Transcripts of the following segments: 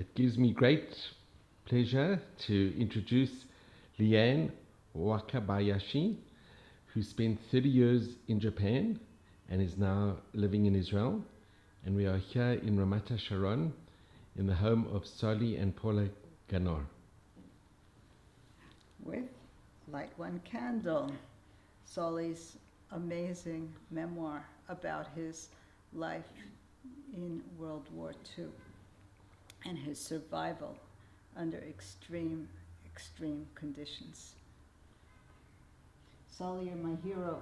It gives me great pleasure to introduce Liane Wakabayashi, who spent 30 years in Japan and is now living in Israel. And we are here in Ramat Sharon, in the home of Soli and Paula Ganor. With Light One Candle, Soli's amazing memoir about his life in World War II and his survival under extreme conditions. Soli, you're my hero.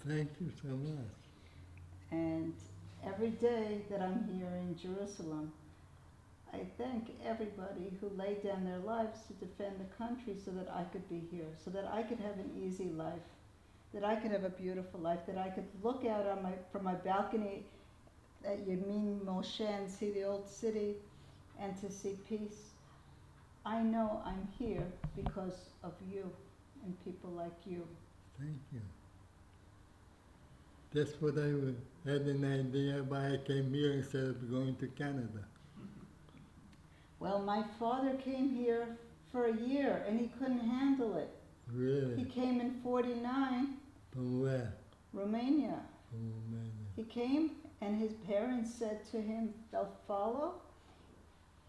Thank you so much. And every day that I'm here in Jerusalem, I thank everybody who laid down their lives to defend the country so that I could be here, so that I could have an easy life, that I could have a beautiful life, that I could look out from my balcony at Yamin Moshe and see the old city and to see peace. I know I'm here because of you and people like you. Thank you. That's what I had an idea why I came here instead of going to Canada. Well, my father came here for a year and he couldn't handle it. Really? He came in 49. From where? Romania. From Romania. He came and his parents said to him, they'll follow.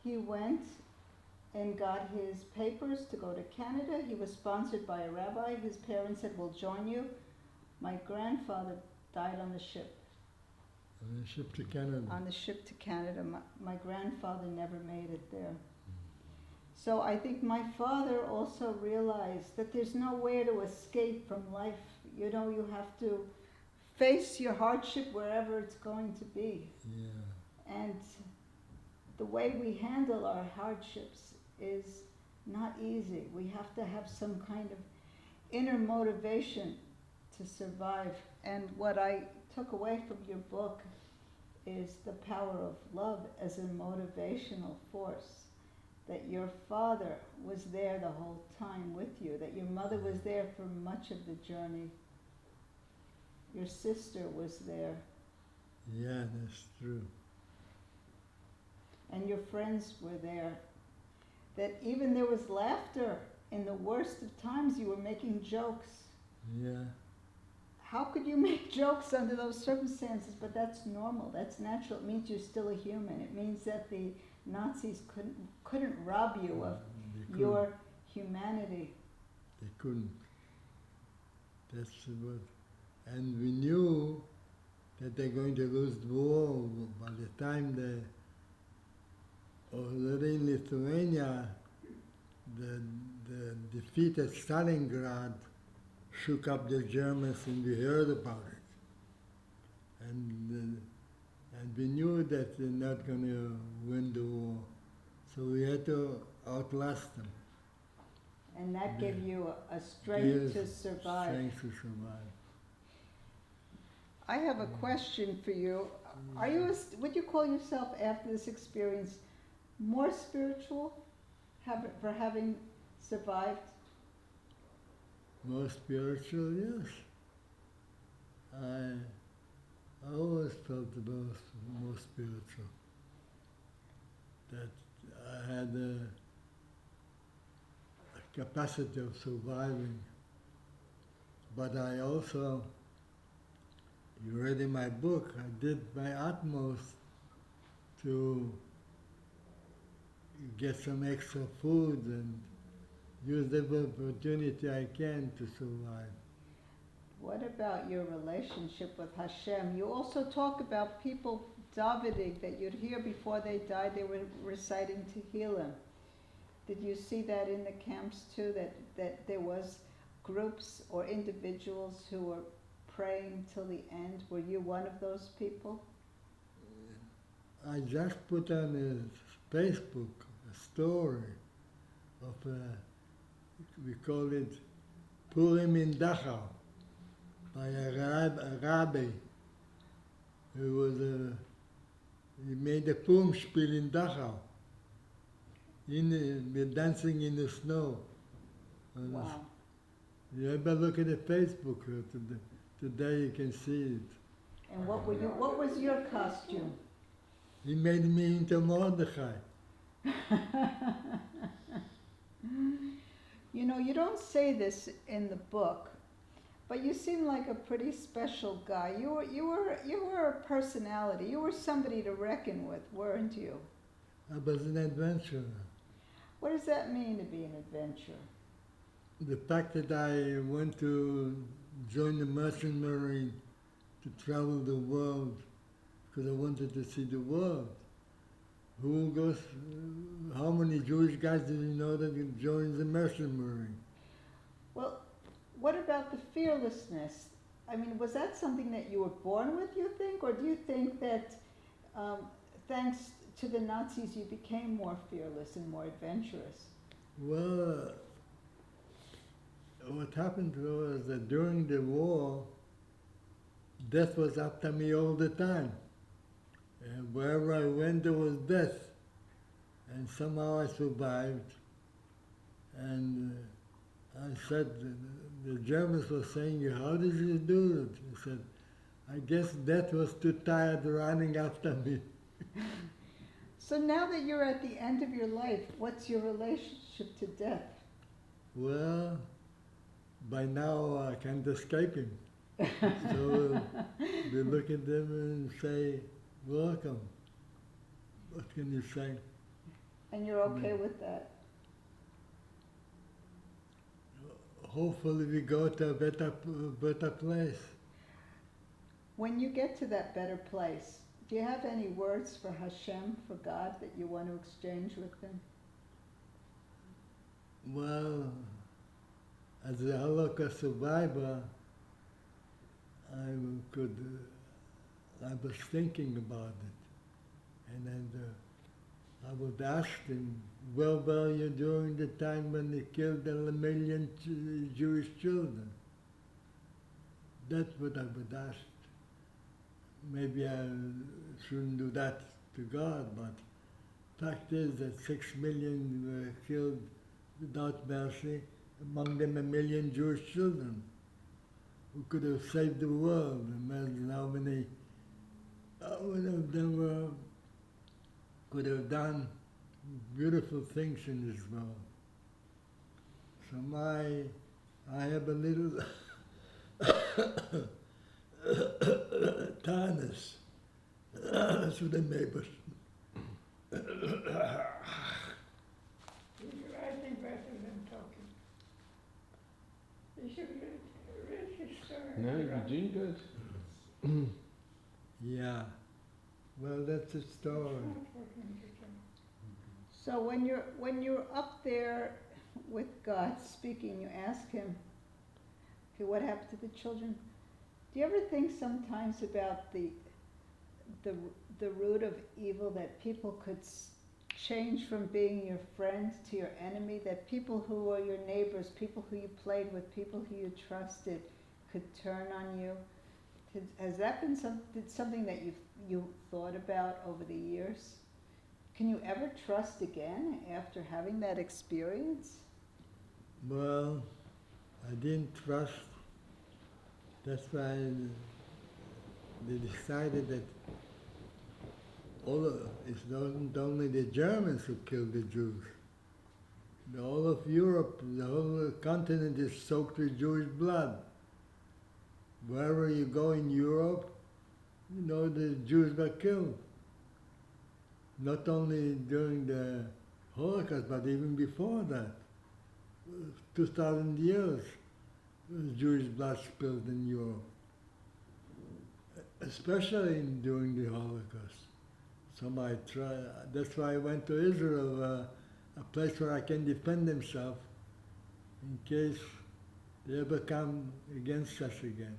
He went and got his papers to go to Canada. He was sponsored by a rabbi. His parents said, we'll join you. My grandfather died on the ship. On the ship to Canada. On the ship to Canada. My grandfather never made it there. So I think my father also realized that there's nowhere to escape from life. You know, you have to face your hardship wherever it's going to be. Yeah. And the way we handle our hardships is not easy. We have to have some kind of inner motivation to survive. And what I took away from your book is the power of love as a motivational force. That your father was there the whole time with you, that your mother was there for much of the journey. Your sister was there. Yeah, that's true. And your friends were there. That even there was laughter in the worst of times. You were making jokes. Yeah. How could you make jokes under those circumstances? But that's normal, that's natural. It means you're still a human. It means that the Nazis couldn't rob you of your humanity. They couldn't. That's what. And we knew that they're going to lose the war by the time they already in Lithuania, the defeat at Stalingrad shook up the Germans, and we heard about it. And we knew that they're not going to win the war. So we had to outlast them. And that gave you a strength to survive. Strength to survive. I have a question for you. Are you, would you call yourself after this experience more spiritual for having survived? More spiritual, yes. I always felt the more spiritual. That I had a capacity of surviving. But I also, you read in my book, I did my utmost to get some extra food and use every opportunity I can to survive. What about your relationship with Hashem? You also talk about people davening that you'd hear before they died, they were reciting Tehillim. Did you see that in the camps too, that there was groups or individuals who were praying till the end? Were you one of those people? I just put on Facebook a story of we call it Purim in Dachau, by a rabbi who was he made a Purim spiel in Dachau. We're dancing in the snow. Wow. You ever look at the Facebook today you can see it. And what was your costume? He made me into Mordechai. You know, you don't say this in the book, but you seem like a pretty special guy. You were a personality. You were somebody to reckon with, weren't you? I was an adventurer. What does that mean to be an adventurer? The fact that I went to join the merchant marine to travel the world because I wanted to see the world. Who goes, how many Jewish guys do you know that joins the merchant marine? Well, what about the fearlessness? I mean, was that something that you were born with, you think? Or do you think that thanks to the Nazis you became more fearless and more adventurous? Well, what happened was that during the war, death was after me all the time. And wherever I went, there was death. And somehow I survived. And I said, the Germans were saying, how did you do it? I said, I guess death was too tired running after me. So now that you're at the end of your life, what's your relationship to death? Well, by now I can't escape him. So we look at them and say, welcome. What can you say? And you're okay with that? Hopefully we go to a better place. When you get to that better place, do you have any words for Hashem, for God, that you want to exchange with Him? Well, as a Holocaust survivor, I was thinking about it. And then I would ask him, where were you during the time when they killed 1 million Jewish children? That's what I would ask. Maybe I shouldn't do that to God, but fact is that 6 million were killed without mercy, among them 1 million Jewish children who could have saved the world. Imagine how many of them could have done beautiful things in this world. So I have a little tiredness to the neighbors. You're writing better than talking. You should read his story. No, you're doing good. Yeah, well, that's a story. So when you're up there with God speaking, you ask Him, okay, what happened to the children? Do you ever think sometimes about the root of evil, that people could change from being your friend to your enemy, that people who were your neighbors, people who you played with, people who you trusted could turn on you? Has that been something that you've thought about over the years? Can you ever trust again after having that experience? Well, I didn't trust. That's why they decided that it's not only the Germans who killed the Jews. All of Europe, the whole continent is soaked with Jewish blood. Wherever you go in Europe, you know the Jews were killed. Not only during the Holocaust, but even before that. 2,000 years, Jewish blood spilled in Europe, especially during the Holocaust. That's why I went to Israel, a place where I can defend myself in case they ever come against us again.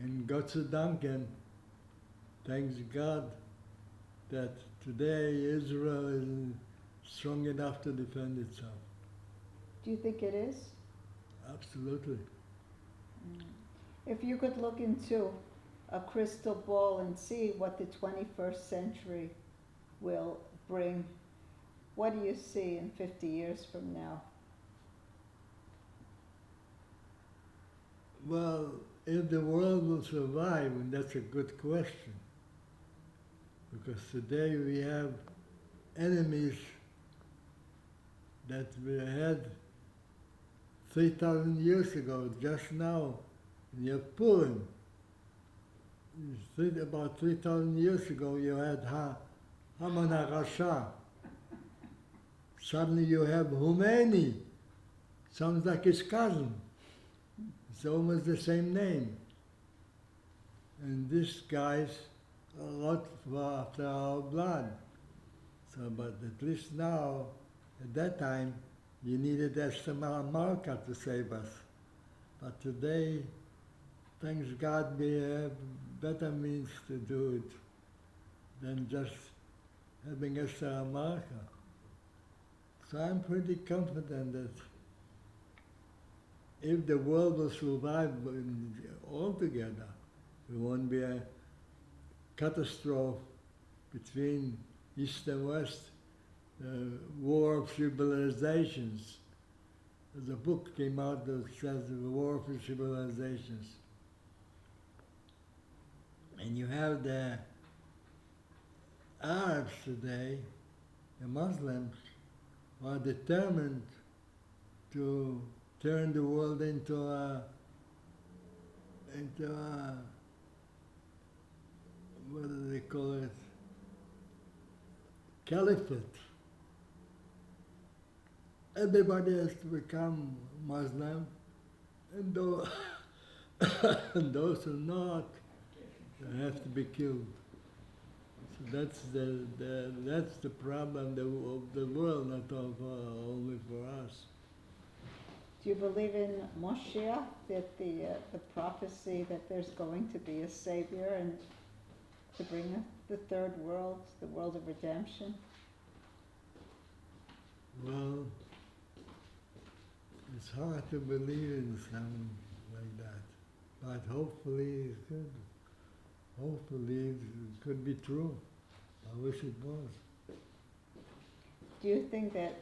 And God to Duncan, thanks God that today Israel is strong enough to defend itself. Do you think it is? Absolutely. If you could look into a crystal ball and see what the 21st century will bring, what do you see in 50 years from now? Well, if the world will survive, and that's a good question. Because today we have enemies that we had 3,000 years ago, just now, in your Purim. About 3,000 years ago, you had Haman HaRasha. Suddenly you have Khomeini. Sounds like his cousin. It's almost the same name. And these guys are not after our blood. So, but at least now, at that time, you needed Esther Malka to save us. But today, thanks God, we have better means to do it than just having Esther Malka. So I'm pretty confident that if the world will survive altogether, there won't be a catastrophe between East and West, war of civilizations. There's a book came out that says the war of civilizations. And you have the Arabs today, the Muslims, who are determined to turn the world into a what do they call it? Caliphate. Everybody has to become Muslim, and those who not have to be killed. So that's the problem of the world, not only for us. Do you believe in Moshiach, that the prophecy that there's going to be a savior and to bring the third world, the world of redemption? Well, it's hard to believe in something like that, but hopefully it could. Hopefully it could be true. I wish it was. Do you think that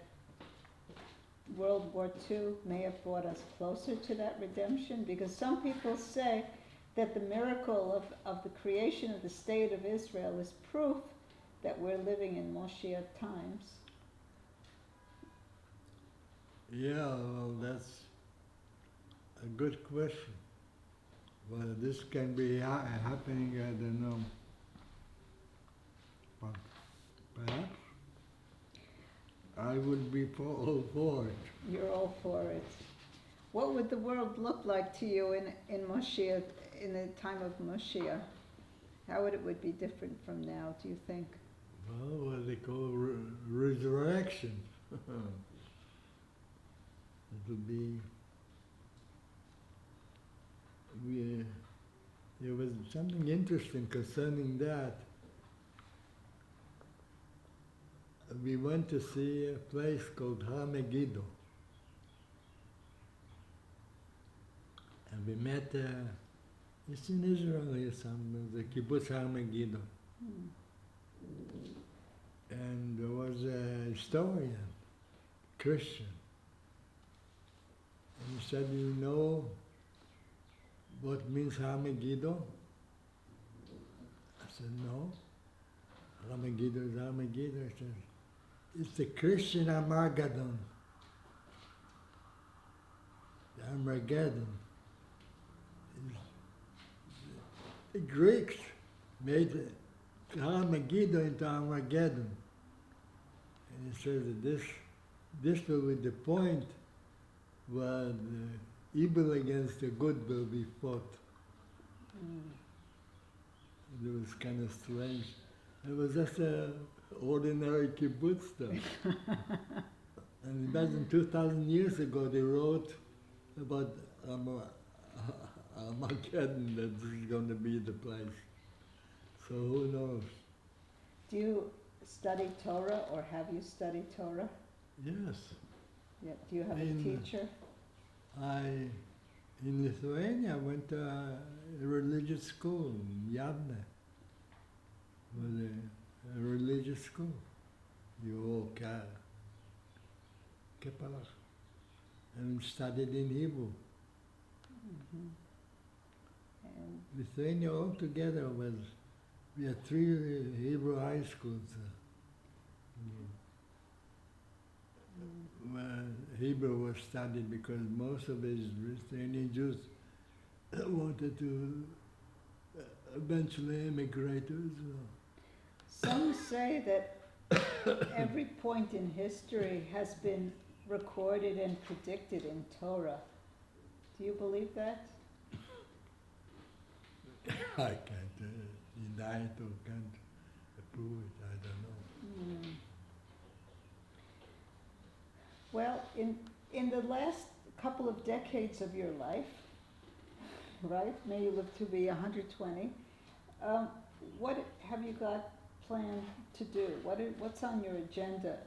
World War II may have brought us closer to that redemption? Because some people say that the miracle of the creation of the State of Israel is proof that we're living in Moshiach times. Yeah, well, that's a good question. Well, this can be happening, I don't know. But perhaps I would be all for it. You're all for it. What would the world look like to you in Moshiach, in the time of Moshiach? How would be different from now, do you think? Well, what they call resurrection. It would be. There was something interesting concerning that. We went to see a place called Har Megiddo. And we met, it's in Israel here somewhere, the kibbutz Har Megiddo. And there was a historian, Christian. And he said, you know what means Har Megiddo? I said, no. Har Megiddo is Har Megiddo. He said, it's the Christian Armageddon. The Armageddon. The Greeks made Har Megiddo into Armageddon. And he says that this will be the point where the evil against the good will be fought. It was kind of strange. It was just an ordinary kibbutz stuff. And imagine 2,000 years ago they wrote about Armageddon, that this is going to be the place. So who knows? Do you study Torah, or have you studied Torah? Yes. Yeah. Do you have a teacher? In Lithuania, I went to a religious school in Yavne. It was a religious school. You all Kepalach. And studied in Hebrew. Mm-hmm. And Lithuania altogether was, We had 3 Hebrew high schools. Where Hebrew was studied because most of these Lithuanian Jews wanted to eventually immigrate to Israel. Some say that every point in history has been recorded and predicted in Torah. Do you believe that? I can't deny it or can't prove it, I don't know. Well, in the last couple of decades of your life, right? May you live to be 120. What have you got planned to do? What's on your agenda?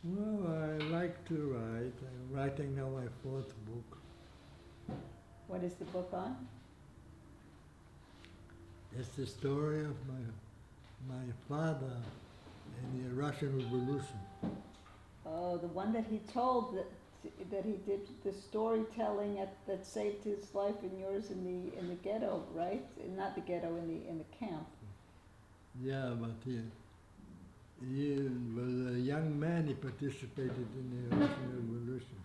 Well, I like to write. I'm writing now my 4th book. What is the book on? It's the story of my father in the Russian Revolution. Oh, the one that he told that he did the storytelling that saved his life and yours in the ghetto, right? Not the ghetto, in the camp. Yeah, but he was a young man. He participated in the Russian Revolution.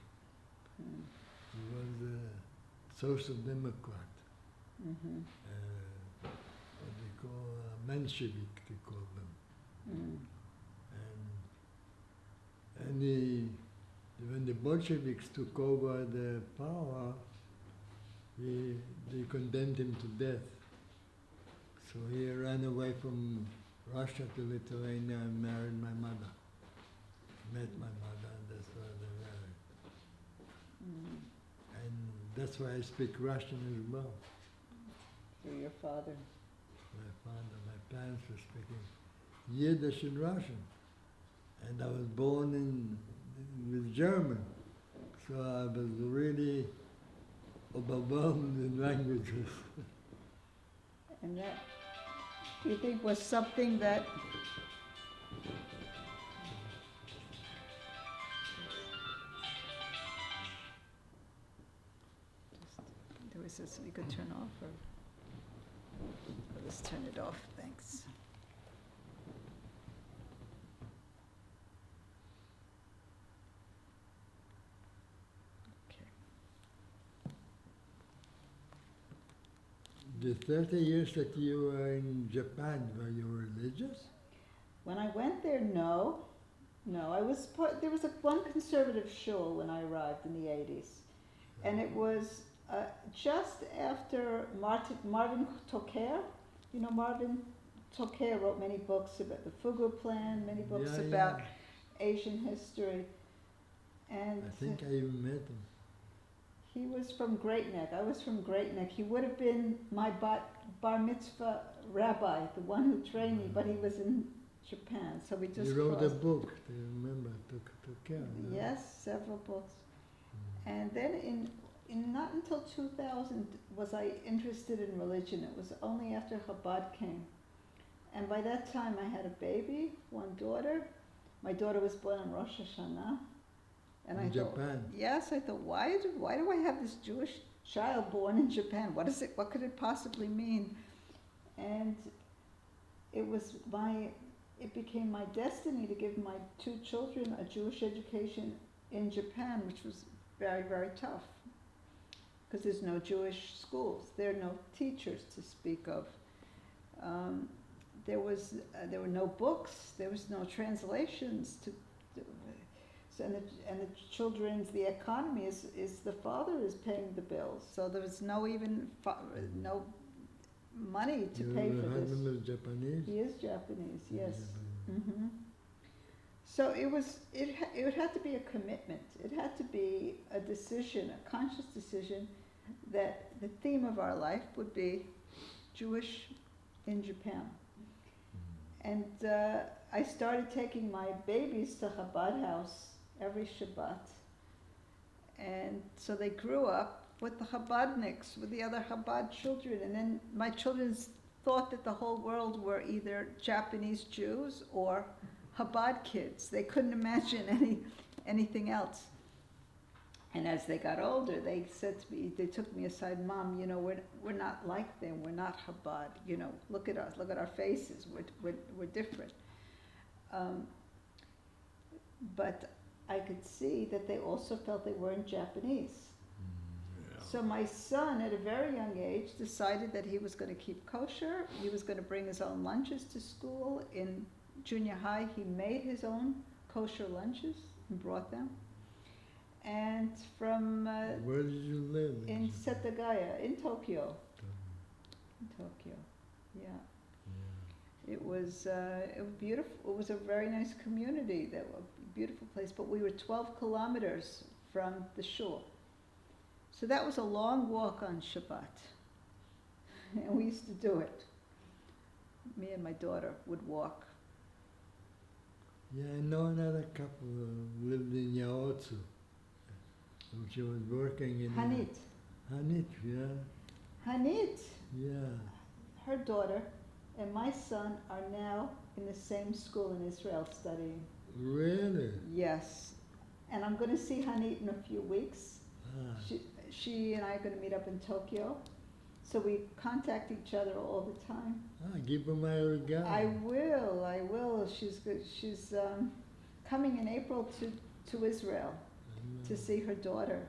He was a social democrat. Mm-hmm. What they call Menshevik, they call them. And when the Bolsheviks took over the power, they condemned him to death. So he ran away from Russia to Lithuania and married my mother. Met my mother, and that's why they married. And that's why I speak Russian as well. Through your father. My father, my parents were speaking Yiddish and Russian. And I was born with German. So I was really overwhelmed in languages. And that, do you think, was something that there was this you could turn off, or let's turn it off, thanks. The 30 years that you were in Japan, were you religious? When I went there, no. I was there was one conservative shul when I arrived in the 80s. And it was just after Marvin Toker. You know, Marvin Toker wrote many books about the Fugu Plan, many books about Asian history. And I think I even met him. he was from Great Neck. I was from Great Neck. He would have been my bar mitzvah rabbi, the one who trained me, but he was in Japan, so we just He wrote a crossed. book, do you remember? Took care. No? Yes, several books. And then in not until 2000 was I interested in religion. It was only after Chabad came. And by that time I had a baby, one daughter. My daughter was born on Rosh Hashanah. And In I thought, Japan. yes, I thought, why do I have this Jewish child born in Japan? What could it possibly mean? And it became my destiny to give my 2 children a Jewish education in Japan, which was very, very tough. Because there's no Jewish schools. There are no teachers to speak of. There were no books. There was no translations and the children's, the economy is the father is paying the bills. So there was no money to pay for Your this. husband was Japanese? He is Japanese, yes. Japanese. Hmm. So it had to be a commitment. It had to be a decision, a conscious decision, that the theme of our life would be Jewish in Japan. And I started taking my babies to Chabad house every Shabbat. And so they grew up with the Chabadniks, with the other Chabad children. And then my children thought that the whole world were either Japanese Jews or Chabad kids. They couldn't imagine anything else. And as they got older, they said to me, they took me aside, Mom, you know, we're not like them, we're not Chabad, you know, look at us, look at our faces, we're different. But I could see that they also felt they weren't Japanese. So my son, at a very young age, decided that he was going to keep kosher. He was going to bring his own lunches to school. In junior high, he made his own kosher lunches and brought them. And from Where did you live? in Japan? Setagaya, in Tokyo. In Tokyo, yeah. It was beautiful. It was a very nice community. That was a beautiful place. But we were 12 kilometers from the shul. So that was a long walk on Shabbat. And we used to do it. Me and my daughter would walk. Yeah, I know another couple who lived in Yaotsu. She was working in Hanit. Hanit, yeah. Hanit, Yeah. her daughter, and my son are now in the same school in Israel studying. Really? Yes. And I'm going to see Hanit in a few weeks. Ah. She and I are going to meet up in Tokyo. So we contact each other all the time. Give her my regard. I will. She's good. She's coming in April to Israel to see her daughter.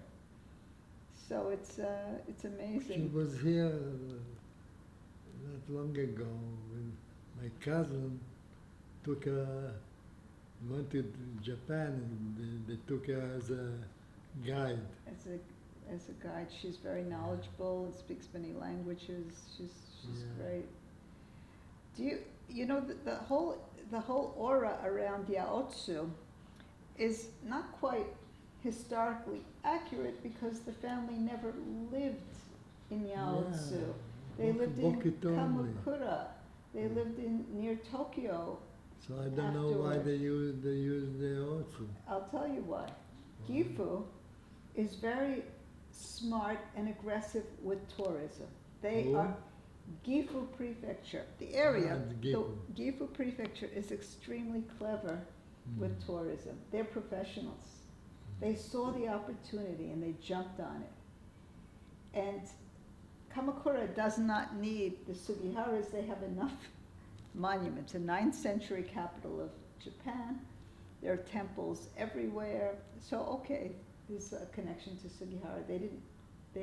So it's She amazing. was here not long ago when my cousin took her, went to Japan and they took her as a guide. As a guide, she's very knowledgeable and speaks many languages. She's Yeah. great. Do you know the whole aura around Yaotsu is not quite historically accurate because the family never lived in Yaotsu. Yeah. They lived in Bokitomi. Kamakura. They lived near Tokyo. So I don't know why they use the also. I'll tell you why. Gifu is very smart and aggressive with tourism. They Who? are Gifu Prefecture. The area, the Gifu. the Gifu Prefecture is extremely clever with tourism. They're professionals. They saw the opportunity and they jumped on it. And Kamakura does not need the Sugiharas. They have enough monuments. A 9th century capital of Japan. There are temples everywhere. So okay, there's a connection to Sugihara. They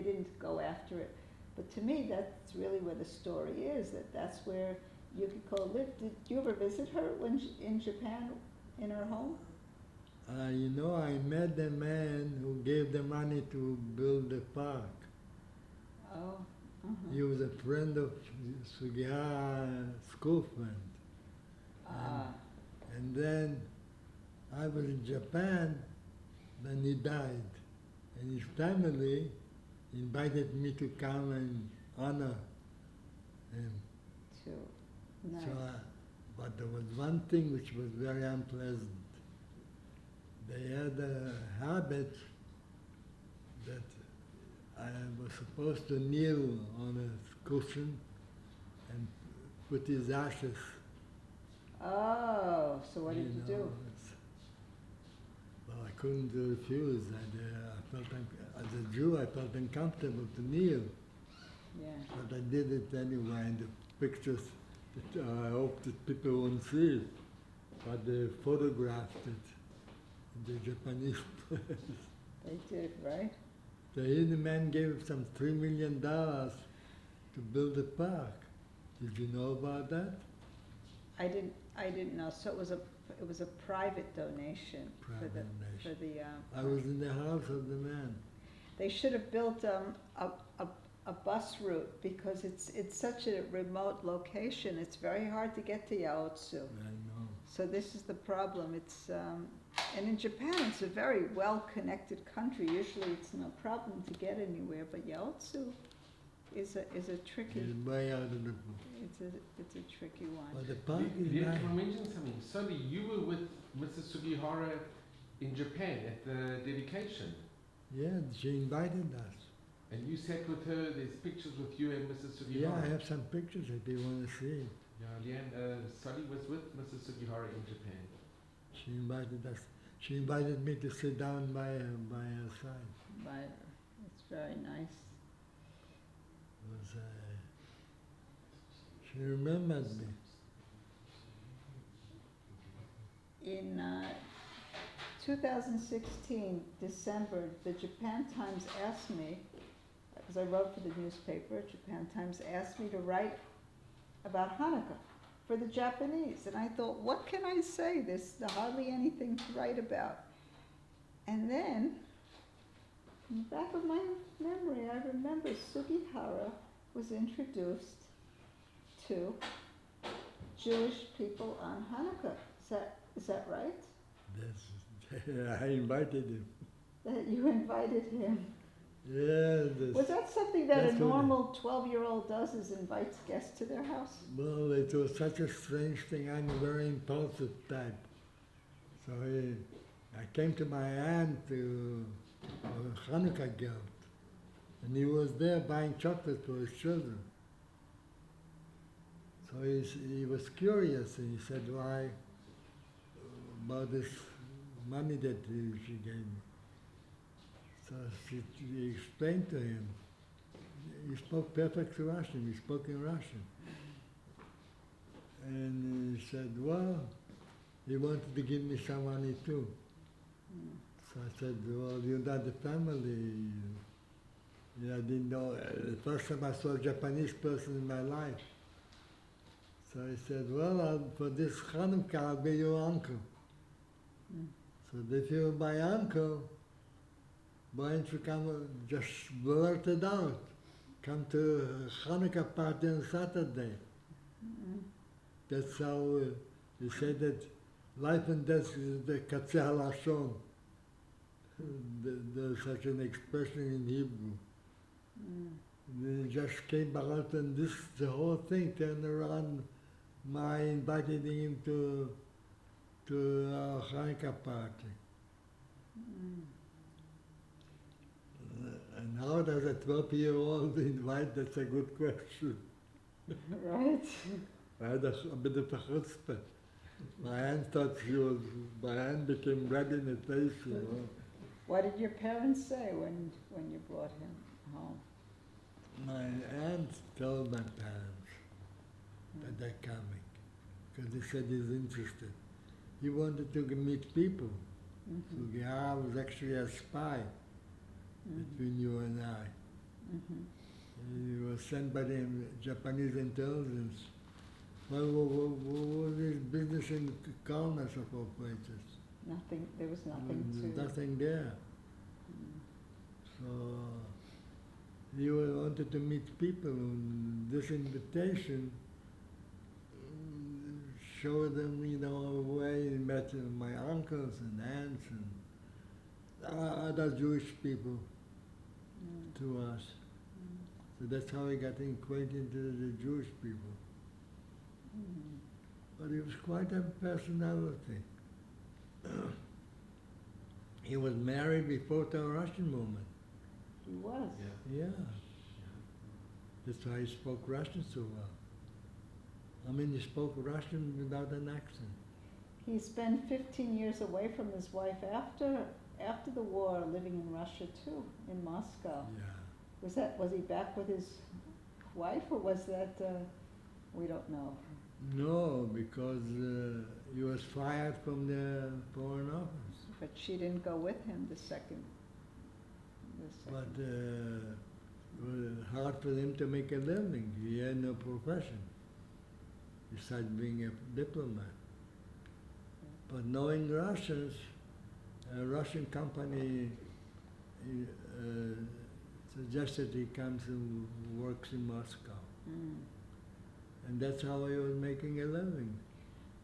didn't go after it. But to me, that's really where the story is, that's where Yukiko lived. Did you ever visit her when in Japan, in her home? I met the man who gave the money to build the park. Oh, He was a friend of Sugihara, school friend. And then I was in Japan, then he died. And his family invited me to come and honor him. nice. But there was one thing which was very unpleasant. They had a habit that I was supposed to kneel on a cushion and put his ashes. Oh, so what did you do? Well, I couldn't refuse. I felt, as a Jew, I felt uncomfortable to kneel. Yeah. But I did it anyway, and the pictures, I hope that people won't see it, but they photographed it in the Japanese place. They did, right? The man gave some $3 million to build a park. Did you know about that? I didn't know. So it was a private donation Private for the. I was in the house of the man. They should have built a bus route because it's such a remote location. It's very hard to get to Yaotsu. I know. So this is the problem. It's and in Japan it's a very well-connected country. Usually it's no problem to get anywhere, but Yaotsu is a tricky. It's way out of the. It's a tricky one. But the park is Can nice. I mention something? Soli, you were with Mrs. Sugihara in Japan at the dedication. Yeah, she invited us. And you sat with her, there's pictures with you and Mrs. Sugihara. Yeah, I have some pictures if you want to see. Yeah, Liane, Soli was with Mrs. Sugihara in Japan. She invited us. She invited me to sit down by her side. Right. It's very nice. Was, she remembered me. In 2016, December, the Japan Times asked me, because I wrote for the newspaper, Japan Times asked me to write about Hanukkah for the Japanese. And I thought, what can I say? There's hardly anything to write about. And then, in the back of my memory, I remember Sugihara was introduced to Jewish people on Hanukkah. Is that right? That's, I invited him. That you invited him. Yeah. Was that something that a that's what- normal 12-year-old does, is invites guests to their house? Well, it was such a strange thing. I'm a very impulsive type. So I came to my aunt to a Hanukkah gift, and he was there buying chocolate for his children. So he was curious, and he said, why, about this money that she gave me. So she explained to him. He spoke perfect Russian. He spoke in Russian. And he said, well, he wanted to give me some money too. So I said, well, you're not the family. I didn't know. The first time I saw a Japanese person in my life. So he said, well, for this Hanukkah, I'll be your uncle. So if you're my uncle, why don't you come, just blurt it out. Come to a Hanukkah party on Saturday. That's how he said that life and death is the katzeh halashon. There's such an expression in Hebrew. And then it just came out, and the whole thing turned around. I invited him to our Hanukkah party. And how does a 12-year-old invite? That's a good question. Right. I had a bit of a chutzpah. My aunt thought my aunt became red in the face, you know. What did your parents say when you brought him home? My aunt told my parents that they're coming, because they said he's interested. He wanted to meet people. So Gihara was actually a spy between you and I. He was sent by the Japanese intelligence. Well, what was his business in Kaunas of all places? Nothing. There was nothing There's to. nothing there. So he wanted to meet people, and this invitation showed them, where he met my uncles and aunts and other Jewish people to us. So that's how he got acquainted to the Jewish people. But he was quite a personality. He was married before the Russian woman. He was. Yeah. That's why he spoke Russian so well. I mean, he spoke Russian without an accent. He spent 15 years away from his wife after the war, living in Russia too, in Moscow. Yeah. Was he back with his wife, or was that we don't know? No, because he was fired from the Foreign Office. But she didn't go with him the second. But it was hard for him to make a living. He had no profession besides being a diplomat. But knowing Russians, a Russian company suggested he comes and works in Moscow. And that's how he was making a living.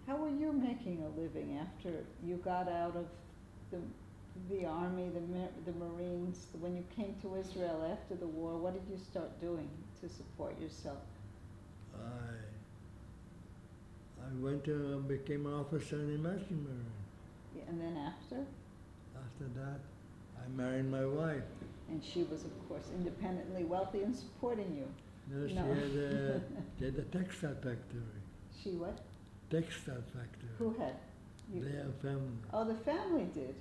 How were you making a living after you got out of the army, the Marines? When you came to Israel after the war, what did you start doing to support yourself? I went to became an officer in the Merchant Marine. Yeah, and then after? After that, I married my wife. And she was, of course, independently wealthy and supporting you. No, she had a textile factory. She what? Textile factory. Who had? Their family. Oh, the family did.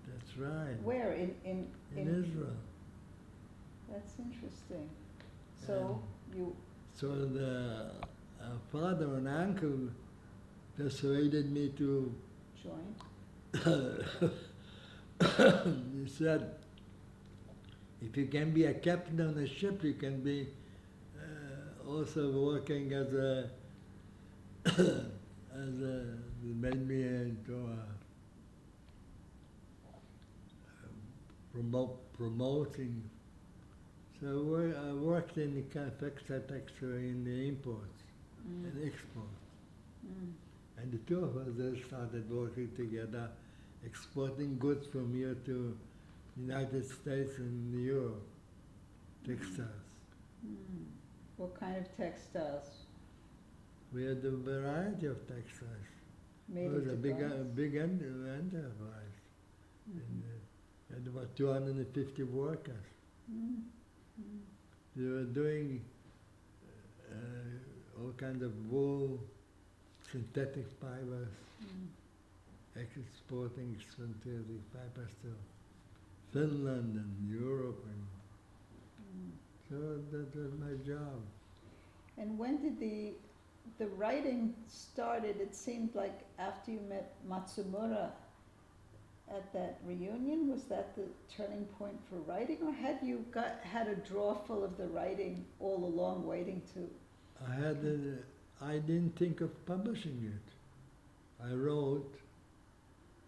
That's right. Where? In Israel. That's interesting. So you So the father and uncle persuaded me to. join? He said, if you can be a captain on a ship, you can be also working as a they made me into promoting. So I worked in the factory in the imports and exports. Mm. And the two of us then started working together, exporting goods from here to United States and Europe, textiles. Mm. What kind of textiles? We had a variety of textiles. Made It was into a big, garments? enterprise. And, had about 250 workers. Mm. Mm. They were doing all kinds of wool, synthetic fibers, exporting synthetic fibers to Finland and Europe, and so that was my job. And when did the writing started? It seemed like after you met Matsumura at that reunion. Was that the turning point for writing, or had you had a drawer full of the writing all along, waiting to? I didn't think of publishing it. I wrote,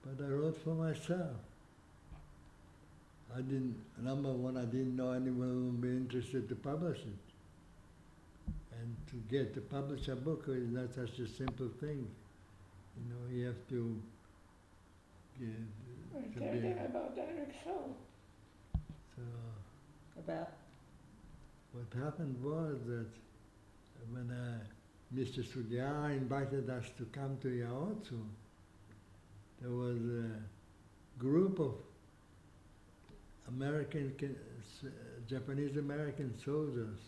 but I wrote for myself. Number one, I didn't know anyone would be interested to publish it. And to get to publish a book is not such a simple thing. You know, you have to Tell them about Derek Soul. So About? what happened was that when Mr. Sugiyama invited us to come to Yaotsu, there was a group of Japanese American soldiers,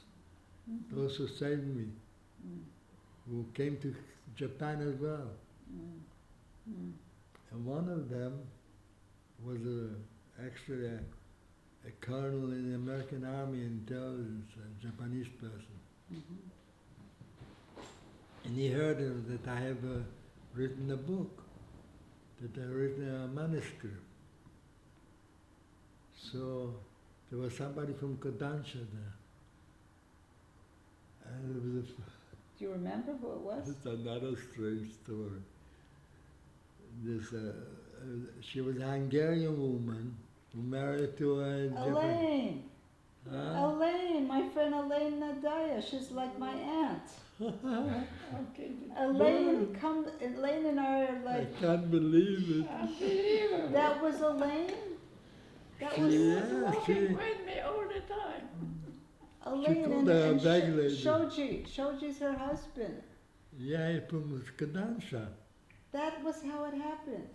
those who saved me, who came to Japan as well. And one of them was actually a colonel in the American Army Intelligence, a Japanese person. And he heard that I have written a book, that I've written a manuscript. So there was somebody from Kodansha there. And it was Do you remember who it was? it's another strange story. She was a Hungarian woman who married to a Elaine! Huh? Elaine, my friend Elaine Nadaya, she's like my aunt. Okay. Elaine and I are I like, can't believe it. Unbelievable. that was Elaine? That was Yeah, Walking with me all the time. Elaine called her and bag lady. Shoji. Shoji's her husband. Yeah, from Kodansha. That was how it happened.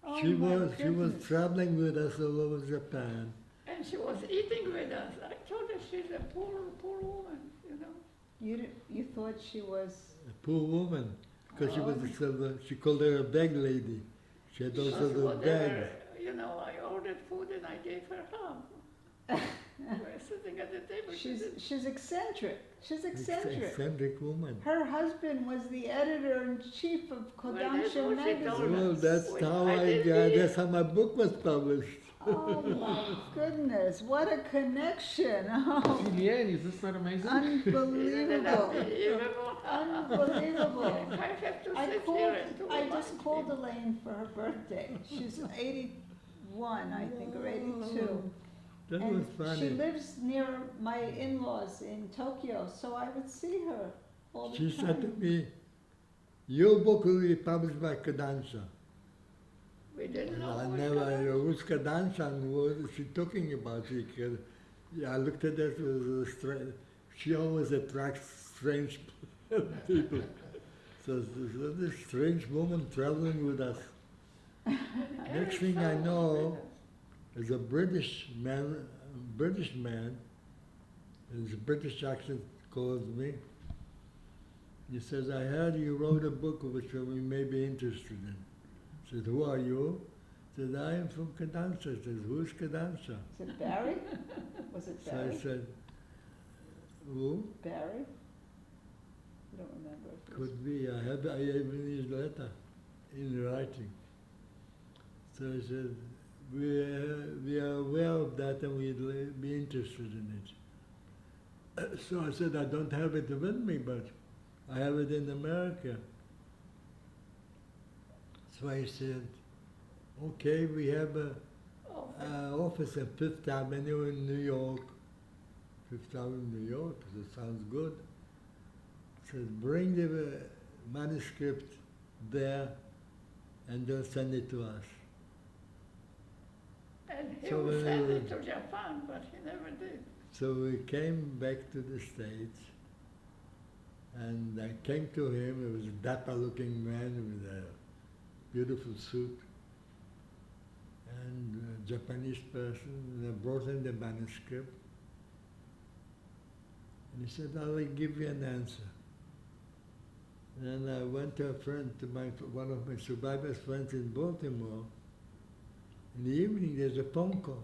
Oh She my was goodness. traveling with us all over Japan. And she was eating with us. I told her she's a poor woman, you know. You thought she was. A poor woman, because she was she called her a bag lady. She had also the Whatever, bag. you know, I ordered food and I gave her half. We're sitting at the table. She's eccentric. She's eccentric. Eccentric woman. Her husband was the editor-in-chief of that's Kodansha what she told magazine. Well, us. that's Wait, how I didn't that's how my book was published. Oh my goodness, what a connection. Oh, Liane, is this not amazing? unbelievable. Unbelievable. I have to sit here and to I just remind called him. Elaine for her birthday. She's 81, I think, or 82. That And was funny. she lives near my in-laws in Tokyo, so I would see her all the She time. said to me, "Your book will be published by Kodansha." We didn't And know. I what never, kind of- who's Kodansha and what is she talking about? I looked at that as she always attracts strange people. So this strange woman traveling with us. Next thing I know, there's a British man, his British accent calls me. He says, "I heard you wrote a book which we may be interested in." I said, "Who are you?" said, I am from Kedansa. I said, who's Kedansa? Is it Barry? Was it So Barry? I said, who? Barry? I don't remember. If it was- Could be. I even his letter in writing. So I said, we are aware of that and we'd be interested in it. So I said, I don't have it with me, but I have it in America. So I said, okay, we have Oh, an office at Fifth Avenue in New York. Fifth Avenue, New York, that sounds good. Said, bring the manuscript there and they'll send it to us. and he So was when sent we it to Japan, but he never did. So we came back to the States, and I came to him. He was a dapper-looking man with a beautiful suit, and a Japanese person. And I brought him the manuscript, and he said, "I'll give you an answer." And I went to a friend, to one of my survivors' friends in Baltimore. In the evening, there's a phone call.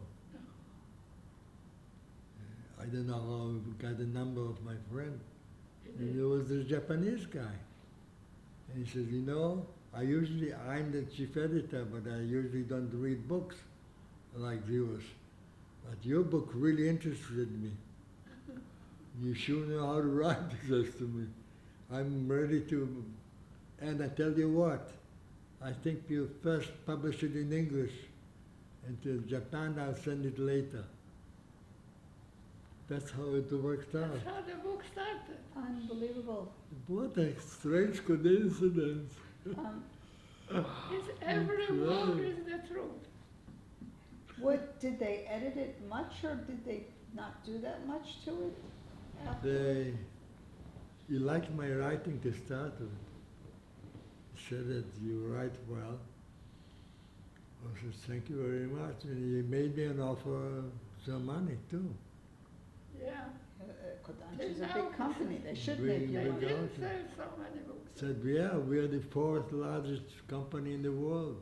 I don't know how I got the number of my friend. And it was the Japanese guy. And he says, you know, I'm the chief editor, but I usually don't read books like yours. But your book really interested me. You sure know how to write, he says to me. I'm ready to, and I tell you what, I think you first publish it in English, and to Japan I'll send it later. That's how it worked out. That's how the book started. Unbelievable. What a strange coincidence. It's every word is the truth. What, did they edit it much, or did they not do that much to it? after? He liked my writing to start with. He said that you write well. I said, thank you very much. And he made me an offer of some money too. Yeah. Kodansha's a big company. They should Big- make you They big money. didn't out. sell so many books. Said, yeah, we are the fourth largest company in the world.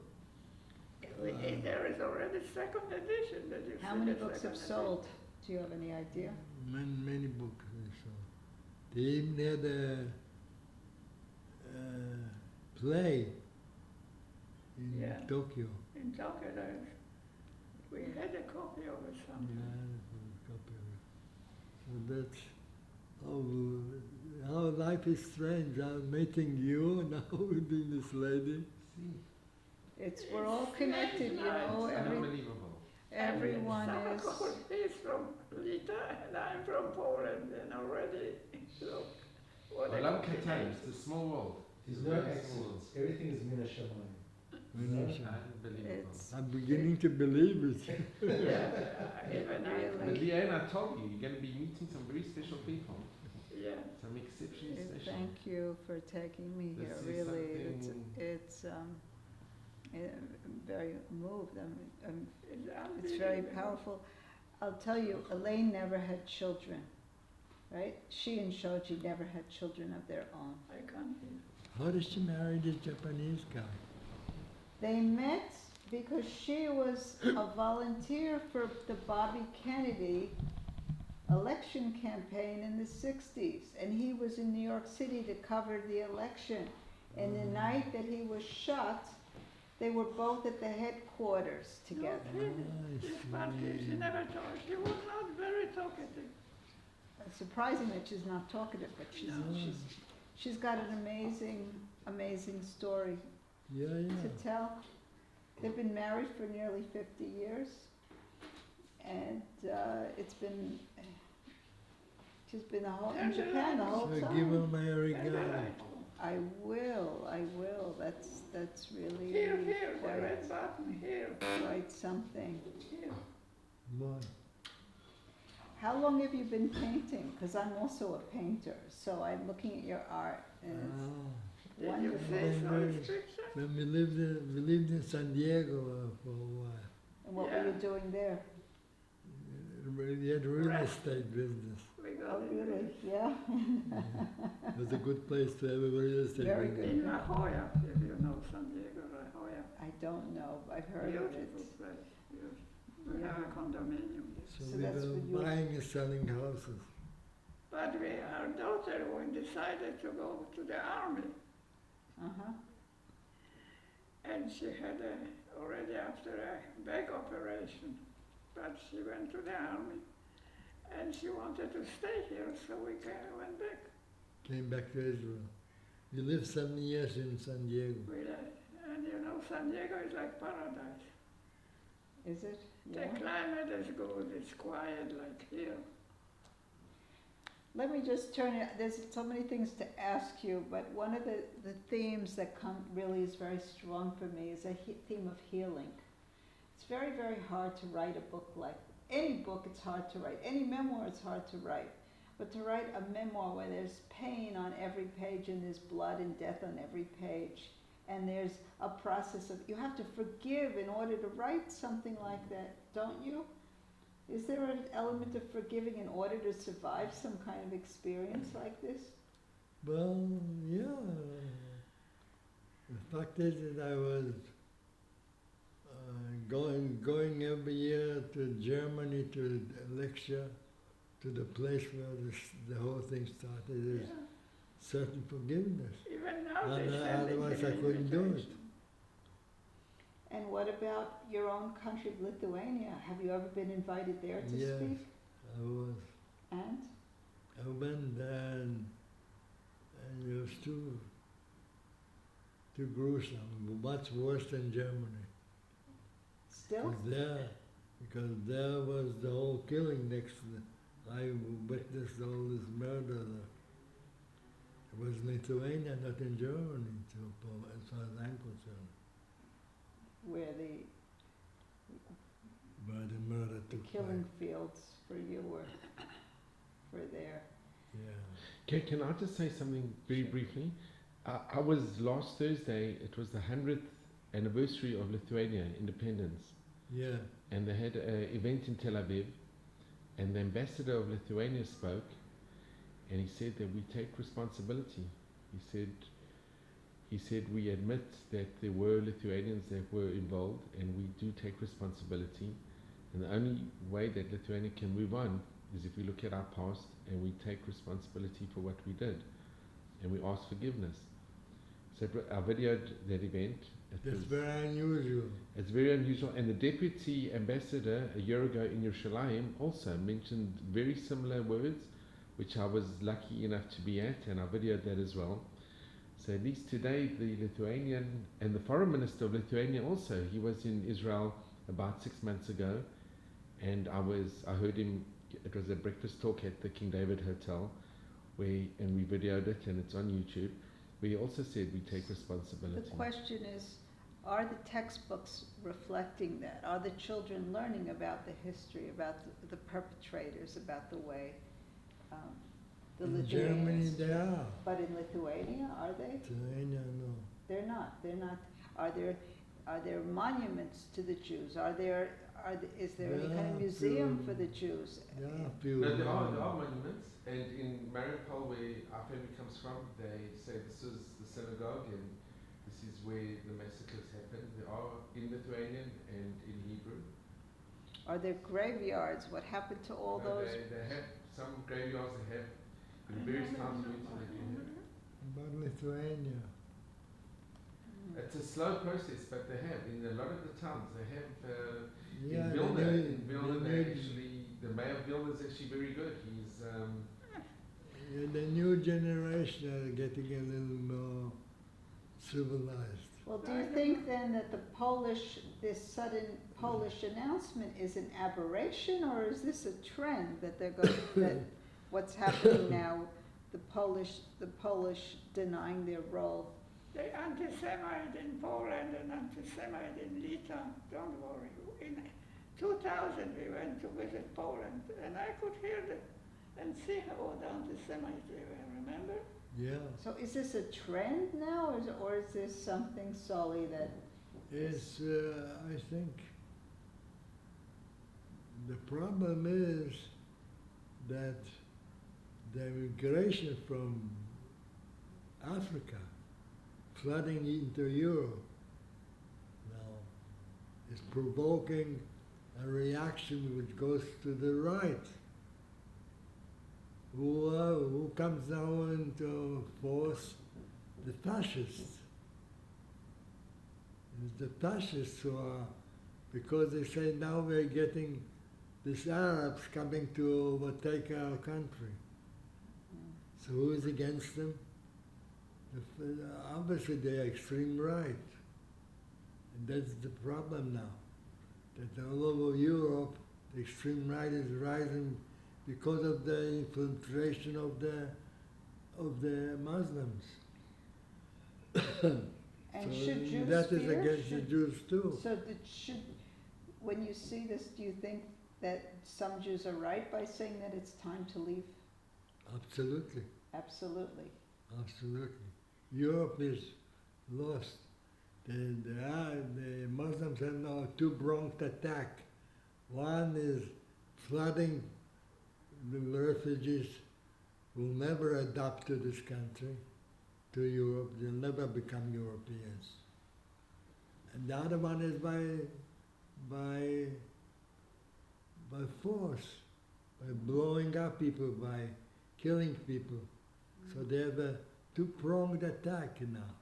There is already second edition. Did you How see many the books have second sold? Do you have any idea? Many books they sold. They even had a play in Yeah. Tokyo. edition? In Tokyo, we had a copy of it Yeah, somewhere. a copy of it. So that's how life is strange. I'm meeting you now meeting this lady. We're all connected, you know. Unbelievable. Everyone Some is. of course, he's from Lithuania and I'm from Poland, and already, look, what a Olam combination. Katan, it's a small world. There's no excellence. Everything is min hashamayim. Unbelievable. It's I'm beginning to believe it. Yeah, even But really. Liane, I told you, you're going to be meeting some very special people. yeah. Some exceptionally special. Thank you for taking me This here. is Really, something- it's I'm very moved. It's It's very unbelievable. powerful. I'll tell you, Elaine never had children, right? She and Shoji never had children of their own. I can't hear. How did she marry this Japanese guy? They met because she was a volunteer for the Bobby Kennedy election campaign in the 60s. And he was in New York City to cover the election. And the night that he was shot, they were both at the headquarters together. No kidding. This party, she never talked. She was not very talkative. It's surprising that she's not talkative, but she's got an amazing story Yeah, to tell. They've been married for nearly 50 years, and she's been in Japan the whole So give her time. my Very regard. delightful. I will. That's really Here, the quite, red button, here, quite something. here. What? How long have you been painting? Because I'm also a painter, so I'm looking at your art, and it's Did you wonderful. see some Very- restrictions? When we lived in San Diego for a while. And what were you doing there? We had real Right. estate business. We got Oh, it. really? Yeah? It was a good place to have a real estate Very business. good. In La Jolla, if you know San Diego, La Jolla. I don't. don't know. I've heard of it. Beautiful place. We have a condominium. So So we that's were what you- buying and selling houses. But our daughter, we decided to go to the army. Uh-huh. And she had already after a back operation, but she went to the army. And she wanted to stay here, so we went back. Came back to Israel. You lived 7 years in San Diego. And you know, San Diego is like paradise. Is it? The climate is good, it's quiet like here. Let me just turn it, there's so many things to ask you, but one of the themes that really is very strong for me is a theme of healing. It's very, very hard to write a book like, any book it's hard to write, any memoir it's hard to write, but to write a memoir where there's pain on every page and there's blood and death on every page, and there's a process of, you have to forgive in order to write something like that, don't you? Is there an element of forgiving in order to survive some kind of experience like this? Well, yeah. The fact is that I was going every year to Germany to lecture to the place where the whole thing started. There's certain forgiveness. Even now they send Otherwise I couldn't do it. And what about your own country, Lithuania? Have you ever been invited there to Yes, speak? I was. And? I went there and it was too gruesome, much worse than Germany. Still? Because there was the whole killing next to I witnessed all this murder. It was Lithuania, not in Germany, as far as I'm concerned. Where the Murder took killing place. fields for you were there. Yeah. Can I just say something very briefly? I was last Thursday, it was the 100th anniversary of Lithuania independence. Yeah. And they had an event in Tel Aviv, and the ambassador of Lithuania spoke, and he said that we take responsibility. He said we admit that there were Lithuanians that were involved, and we do take responsibility. And the only way that Lithuania can move on is if we look at our past and we take responsibility for what we did, and we ask forgiveness. So I videoed that event. That's very unusual. It's very unusual, and the deputy ambassador a year ago in Yerushalayim also mentioned very similar words, which I was lucky enough to be at, and I videoed that as well. So at least today, the Lithuanian and the foreign minister of Lithuania also, he was in Israel about 6 months ago, and I heard him. It was a breakfast talk at the King David Hotel, and we videoed it, and it's on YouTube. We also said we take responsibility. The question is, are the textbooks reflecting that? Are the children learning about the history, about the perpetrators, about the way the In Lithuanians? Germany they are. But in Lithuania, are they? Lithuania, no. They're not. Are there monuments to the Jews? Is there any kind of museum for the Jews? There are a few. No, there are monuments, and in Mariupol, where our family comes from, they say this is the synagogue and this is where the massacres happened. They are in Lithuanian and in Hebrew. Are there graveyards? What happened to all No, those? They have some graveyards. They have in various times we went to Lithuania. About Lithuania. It's a slow process, but they have in a lot of the towns. They have. Yeah, In Vilna, the mayor of Vilna is actually very good. He's the new generation are getting a little more civilized. Well, do you think then that this sudden Polish announcement is an aberration, or is this a trend that they're going that what's happening now, the Polish denying their role? The anti-Semite in Poland and anti-Semite in Litan, don't worry. In 2000 we went to visit Poland, and I could hear them and see how the anti-Semites they were, remember? Yeah. So is this a trend now, or is this something solely that... It's, I think, the problem is that the immigration from Africa flooding into Europe now is provoking a reaction which goes to the right. Who comes now into force? The fascists. It's the fascists who are, because they say now we're getting these Arabs coming to overtake our country. So who is against them? Obviously they're extreme right. And that's the problem now. That all over Europe, the extreme right is rising because of the infiltration of the Muslims. And So should Jews that is fear? against the Jews too. So when you see this, do you think that some Jews are right by saying that it's time to leave? Absolutely, Absolutely. absolutely. Europe is lost. The Muslims have now a two-pronged attack. One is flooding the refugees who will never adapt to this country, to Europe. They'll never become Europeans. And the other one is by force, by blowing up people, by killing people. So they have a two-pronged attack now,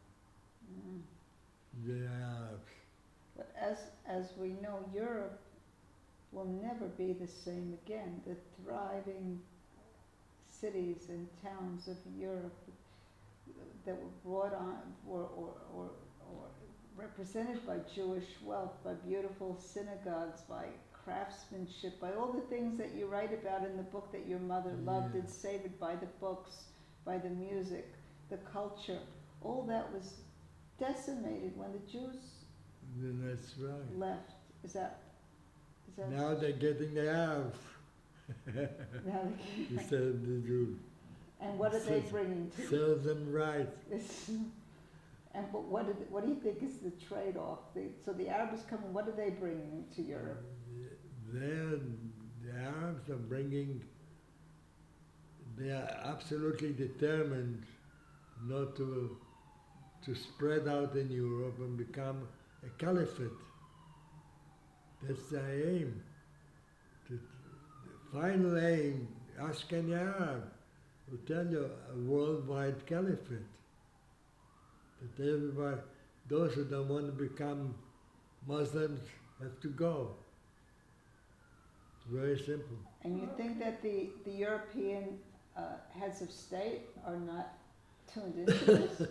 Mm. the Arabs. But as we know, Europe will never be the same again. The thriving cities and towns of Europe that were brought on or represented by Jewish wealth, by beautiful synagogues, by craftsmanship, by all the things that you write about in the book that your mother loved and Yes. savored, by the books, by the music, the culture, all that was decimated when the Jews Then that's right. left. Is that Now they're getting the Arabs now instead of the Jews. and what are they Says- bringing to Serves them right. this? And what do you think is the trade-off? So the Arabs come and what are they bringing to Europe? The Arabs are bringing, they are absolutely determined not to spread out in Europe and become a caliphate. That's their aim. The final aim, ask any Arab, will tell you a worldwide caliphate. That everybody, those who don't want to become Muslims have to go. It's very simple. And you think that the European heads of state are not tuned into this?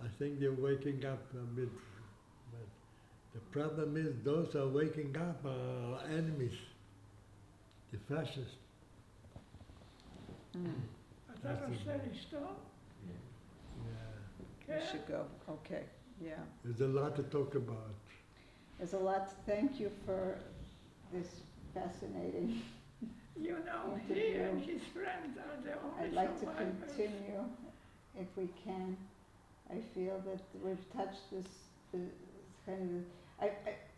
I think they're waking up a bit, but the problem is those who are waking up are our enemies, the fascists. Mm. Is that a steady storm? Yeah. We should go. Okay. Yeah. There's a lot to talk about. There's a lot to thank you for this fascinating. You know, he Interview. and his friends are the only I'd like to survivors. continue if we can. I feel that we've touched this kind of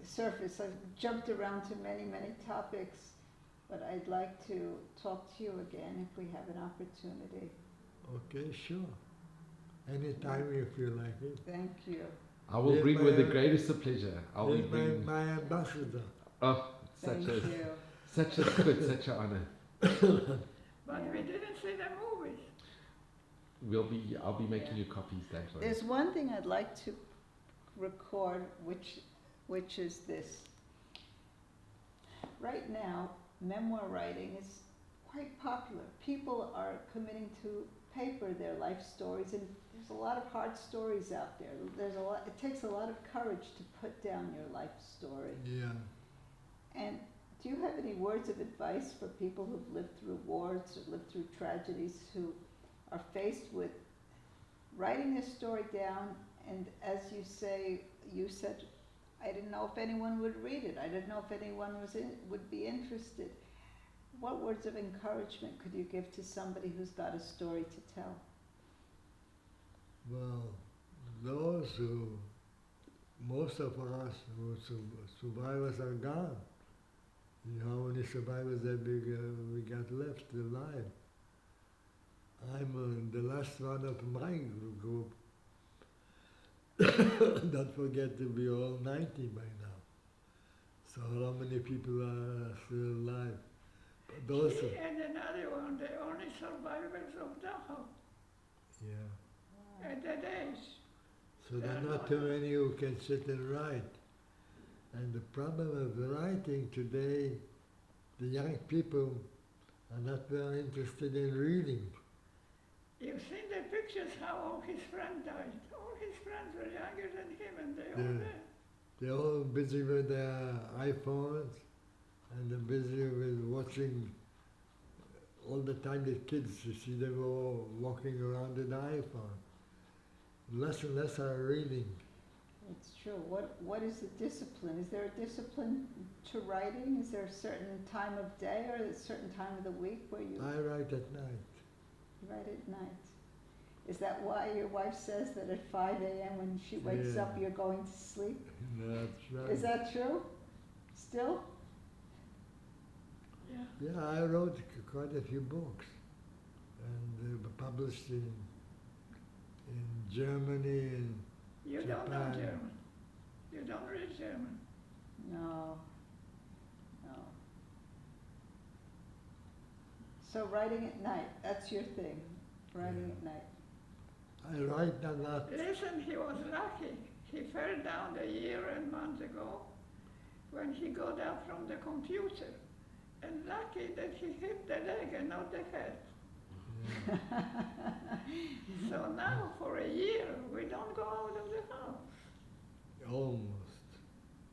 surface. I've jumped around to many, many topics, but I'd like to talk to you again if we have an opportunity. Okay, sure. Anytime you feel like it. Thank you. I will Yes, bring with the my- greatest of pleasure. I'll be There's bringing. my ambassador. Oh, Thank such you. good, such an honor. But we didn't see the movies. I'll be making you copies later. There's one thing I'd like to record, which is this. Right now, memoir writing is quite popular. People are committing to paper their life stories, and there's a lot of hard stories out there. It takes a lot of courage to put down your life story. Yeah. And do you have any words of advice for people who've lived through wars or lived through tragedies, who are faced with writing their story down, and as you said, I didn't know if anyone would read it. I didn't know if anyone would be interested. What words of encouragement could you give to somebody who's got a story to tell? Well, those who, most of us who survivors are gone. You know how many survivors that we got left alive? I'm the last one of my group. Don't forget to be all 90 by now. So how many people are still alive? But also, He and another one, the only survivors of Dachau yeah. at that age. So there are not too many who can sit and write. And the problem of writing today, the young people are not very interested in reading. You've seen the pictures how all his friends died. All his friends were younger than him and they all Yeah. dead. They're all busy with their iPhones and they're busy with watching all the time the kids, you see them all walking around with the iPhone. Less and less are reading. It's true. What is the discipline? Is there a discipline to writing? Is there a certain time of day or a certain time of the week where you I write at night. write at night? Is that why your wife says that at 5 a.m. when she wakes Yeah. up you're going to sleep? That's right. Is that true? Still? Yeah. Yeah, I wrote quite a few books, and they were published in Germany and You don't know Japan. German. You don't read German. No. No. So writing at night, that's your thing. Writing Yeah. at night. I write a lot. Listen, he was lucky. He fell down a year and months ago when he got up from the computer. And lucky that he hit the leg and not the head. Yeah. So now for a year we don't go out of the house. Almost.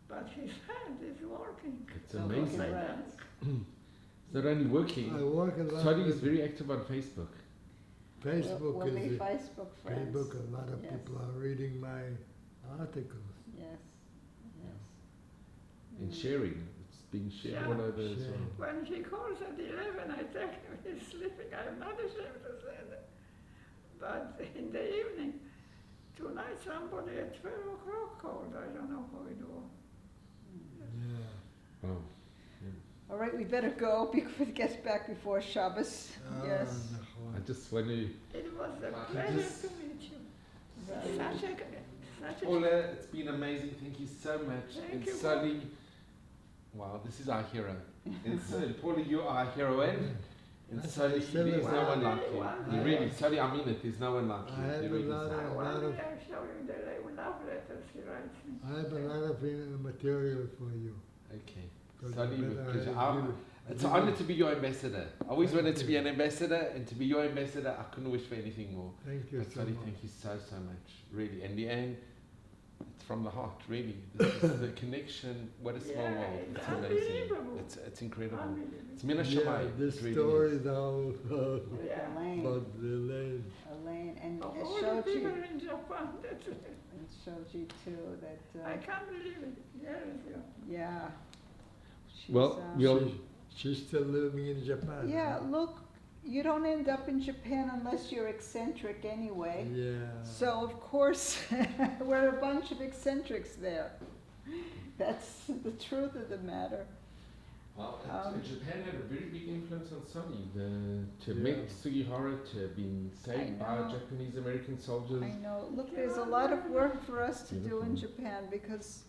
But his hand is working. It's So he amazing. can write. It's not only working. I work a lot Sally is with very active on Facebook. Facebook. We'll be is Facebook friends. Facebook. A lot of Yes. people are reading my articles. Yes. Yes. And Mm. sharing. It's being shared Yeah. all over as Share. well. When he calls at 11, I tell him he's sleeping. I'm not ashamed to say that. But in the evening, tonight somebody at 12 o'clock called. I don't know who it was. Yeah. Wow. All right, we better go before it gets back before Shabbos. Yes. I just want to... It was a I pleasure just- to meet you. Right. Such a Paula, it's been amazing. Thank you so much. Thank And you, Sally, wow, this is our hero. And so, Paula, you are our heroine. And That's Sally, what I said there's no about one it. like you. You really, Sally, I mean it. There's no one like you. I have There a really lot is. of- One day I'll show you the love letters he writes me. I have a lot of material for you. Okay. 'Cause Sally, I with better pleasure. give it- It's an honor to be your ambassador. I always wanted to be an ambassador, and to be your ambassador, I couldn't wish for anything more. Thank you But so Sally, much. thank you so much, really. And Liane, it's from the heart, really. This is the connection. What a small Yeah, world. it's It's amazing. unbelievable. It's incredible. Unbelievable. It's Mina Yeah, Shammai. this It really story is. is all Yeah. Elaine. about the lane. Elaine. And Of it all the showed people you, in Japan, that's it. it showed you too that, I can't believe it. Years ago. yeah. She's, Well, we'll... She's still living in Japan. Yeah, look, you don't end up in Japan unless you're eccentric anyway. Yeah. So of course, we're a bunch of eccentrics there. That's the truth of the matter. Well, Um, Japan had a very big influence on Sony. To Yeah. meet Sugihara, to have been saved by know. Japanese American soldiers. I know. Look, there's a lot of work for us to do in Beautiful. Japan because,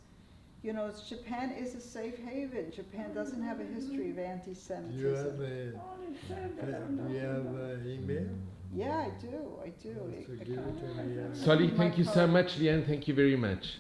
you know, Japan is a safe haven. Japan doesn't have a history of Do you have anti-Semitism. Only said that I'm do not you have email? Yeah, I do. So give it to me. Sally, My thank you so card. much. Liane, thank you very much.